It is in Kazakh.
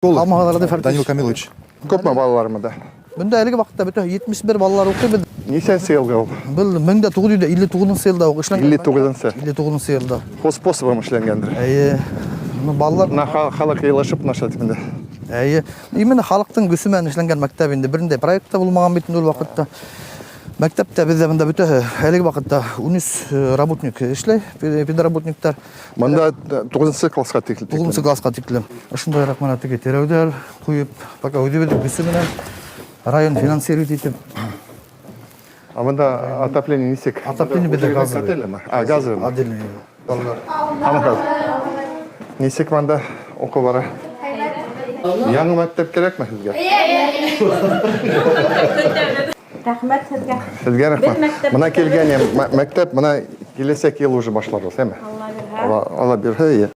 Данил Камилович. Көпме балаларымда? Бұнда әлігі вақытта бүті 71 балалар оқи. Несен сыйлға ол? Бұл 1959 сыйлда оқы. 59-сы. 59 сыйлда. Қос способым ішленгендір. Балалар... На халық елашып нашатымында. Именно халықтың күсімен ішленген мәктәбінде. Бірінде проектта болмаған бетін ол вақытта. Мәктәптә бізде бұнда бүті әлігі вақытта 13 работник ішлей, педработниктар. Мұнда 9-сы классқа текіліп. 9-сы классқа текілі. Ұшындай рақманаттығы тереудер, қойып, пока өйдебеді күсіменен район финансирует етіп. А мұнда отопление несек? Отопление бізде газы. Газы. Отдельный. Ана газ. Несек мұнда оқы бара? Яңы мәктеп керек ме сізге? Рахмет сізге. Сізге рахмет. Мұна келген мәктеп, мұна келесек ел уже башлар. Алла бір.